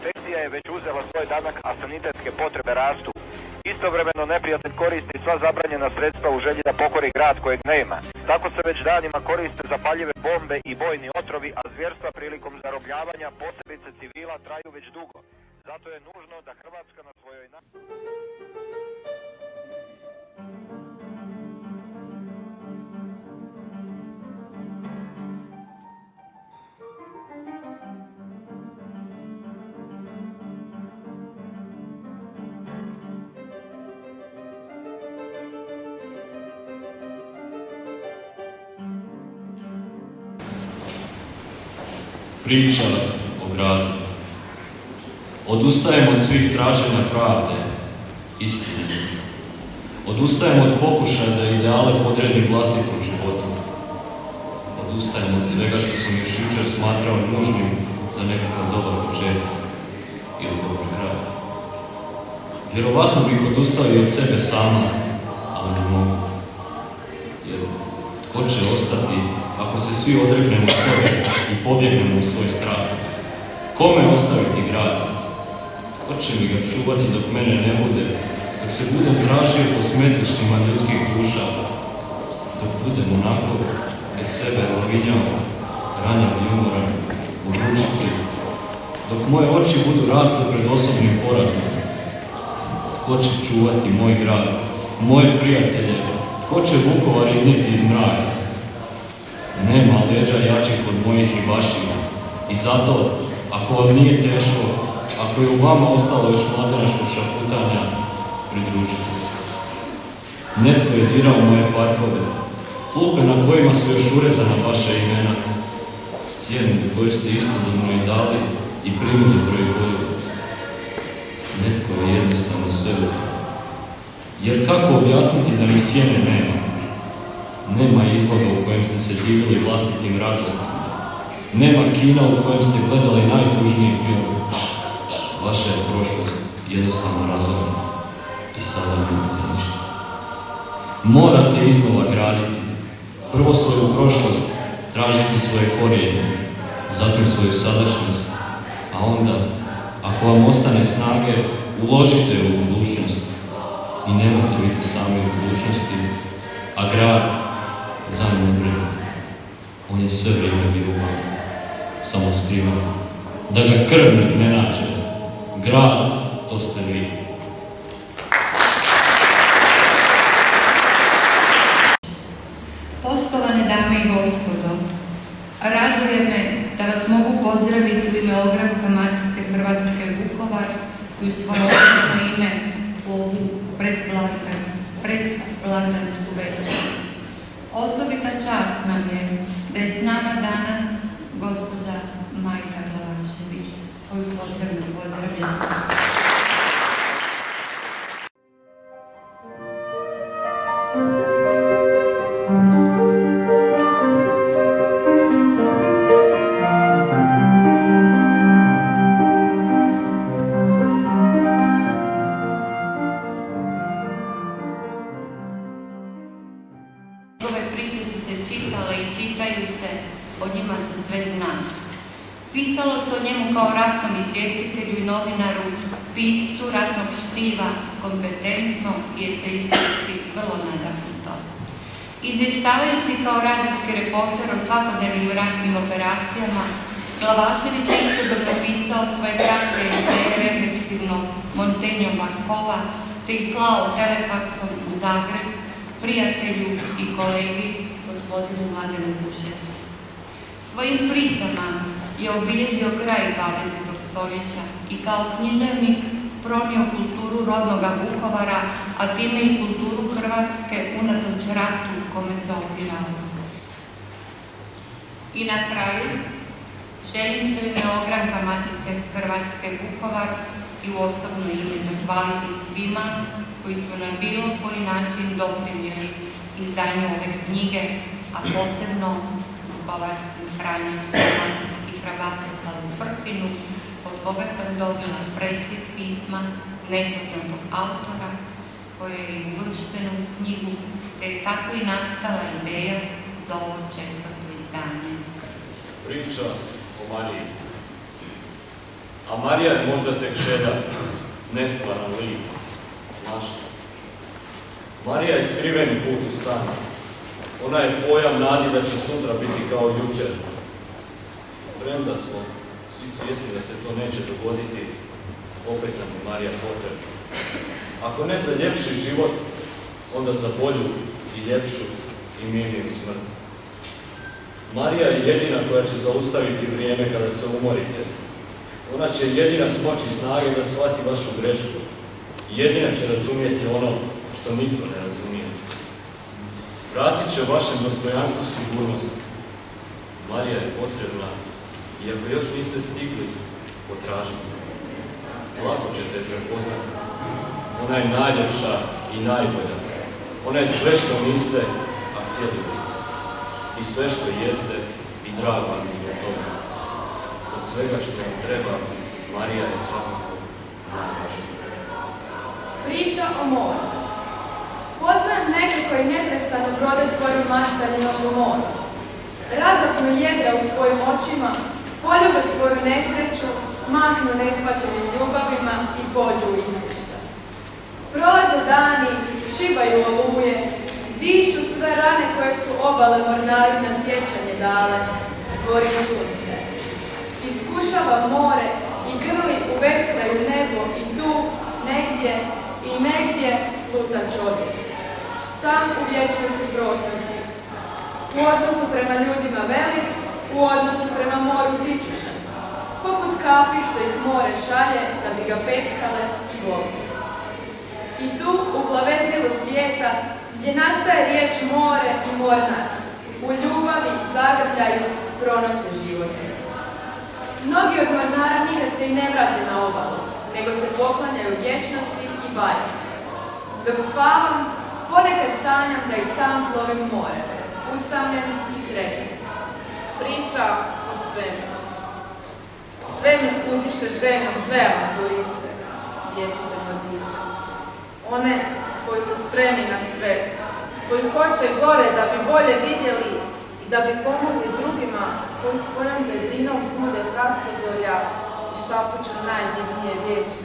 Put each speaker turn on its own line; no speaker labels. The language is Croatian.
infekcija je već uzela svoj danak, a sanitetske potrebe rastu. Istovremeno neprijatelj koristi sva zabranjena sredstva u želji da pokori grad kojeg nema. Tako se već danima koriste zapaljive bombe i bojni otrovi, a zvjerstva prilikom zarobljavanja, posebice civila, traju već dugo. Zato je nužno da Hrvatska na svojoj...
Priča o gradu. Odustajem od svih traženja pravde, istine. Odustajem od pokušaja da ideale podredim vlastitom životu. Odustajem od svega što sam još jučer smatrao nužnim za nekakav dobar početak ili dobar kraj. Vjerovatno bih odustao i od sebe sama, ali ne mogu. Jer tko će ostati ako se svi odreknemo sebe i pobjegnemo u svoj strah? Kome ostaviti grad? Tko će mi ga čuvati dok mene ne bude? Dok se budem tražio po smetlištima ljudskih duša? Dok budem onako bez sebe lavinjao, ranjav i umoran u ručici? Dok moje oči budu rasle pred osobnim porazom? Tko će čuvati moj grad, moje prijatelje? Tko će Vukovar iznijeti iz mraka? Nema leđa jačih od mojih i vaših. I zato, ako vam nije teško, ako je u vama ostalo još mladenačko šaputanja, pridružite se. Netko je dirao moje parkove, klupe na kojima su još urezana vaša imena, sjenu koju ste istodobno i dali i primili broj voljevaca. Netko je jednostavno sve utro. Jer kako objasniti da ni sjene nema? Nema izloga u kojem ste se divili vlastitim radostima. Nema kina u kojem ste gledali najtužniji film. Vaša je prošlost jednostavno razorena i sada nemate ništa. Morate iznova graditi. Prvo svoju prošlost, tražiti svoje korijene, zatim svoju sadašnjost, a onda, ako vam ostane snage, uložite je u budućnost i nemojte biti sami u budućnosti, a grad za ne brinite. On je sve vrijeme bio u vama, samo skrivan. Da ga krvnik ne nađe. Grad, to ste vi.
Poštovane dame i gospodo, raduje me da vas mogu pozdraviti u ime Ogranka Matice Hrvatske Vukovar i u svoje osobno ime u ovu predblagdansku večer. Osobita čast nam je da je s nama danas gospođa Majka Glavašević, koju posebno pozdravljam. Pisalo se o njemu kao ratnom izvjestitelju i novinaru, piscu ratnog štiva, kompetentno i eseistički vrlo nadahnuto. Izvještavajući kao radijski reporter o svakodnevnim ratnim operacijama, Glavašević je istodobno pisao svoje kratke eseje refleksivno Montenjom Markova, te ih slao telefaksom u Zagreb prijatelju i kolegi gospodinu Mladenu Bušetu. Svojim pričama je obilježio kraj 20. stoljeća i kao književnik pronio kulturu rodnoga Vukovara, a time i kulturu Hrvatske unatoč ratu kome se opirao. I na kraju želim se u ime Ogranka Matice Hrvatske Vukovar i u osobno ime zahvaliti svima koji su na bilo koji način doprinijeli izdanju ove knjige, a posebno vukovarskim Franjevcima i Frabatoslavu Frkinu, od koga sam dobila preslik pisma nepoznatog autora, koje je uvršteno u knjigu, te je tako i nastala ideja za ovo 4. izdanje.
Priča o Mariji. A Marija je možda tek želja, nestvaran lik, mašta. Marija je skriveni put u san. Ona je pojam nadi da će sutra biti kao jučer. Premda smo svi svjesni da se to neće dogoditi, opet nam je Marija potrebna. Ako ne za ljepši život, onda za bolju i ljepšu i mirniju smrt. Marija je jedina koja će zaustaviti vrijeme kada se umorite. Ona će jedina smoći snage da shvati vašu grešku. Jedina će razumjeti ono što nitko ne razumije. Vratit će vašem dostojanstvu sigurnost. Marija je potrebna i ako još niste stigli, potražite. Lako ćete je prepoznati. Ona je najljepša i najbolja. Ona je sve što niste, a htjeli biste. I sve što jeste i drago vam izgled toga. Od svega što vam treba, Marija je svakako najvažnija.
Priča o moru. Poznajem neke koji neprestano brode svoju maštaninu u moru. Razapnu jedra u svojim očima, poljube svoju nesreću, mahnu neshvaćenim ljubavima i pođu u iskršta. Prolaze dani, šibaju oluje, dišu sve rane koje su obale mornari na sjećanje dale, gori sunce. Iskušava more i grli u beskraju nebo i tu, negdje luta čovjek. Sam u vječnoj suprotnosti. U odnosu prema ljudima velik, u odnosu prema moru sićušan. Poput kapi što ih more šalje da bi ga peckale i boli. I tu u plavednilu svijeta gdje nastaje riječ more i mornar, u ljubavi, zagrljaju, pronose život. Mnogi od mornara nikad se i ne vrate na obalu, nego se poklanjaju vječnosti i baju. Dok spavam, ponekad sanjam da i sam plovim more, usamljen i sretan.
Priča o svemiru. Svemir udiše ženo sve avanturiste, vječite mladiće. One koji su spremni na sve, koji hoće gore da bi bolje vidjeli i da bi pomogli drugima, koji svojom vedrinom bude praskazorja i šapuću najdivnije riječi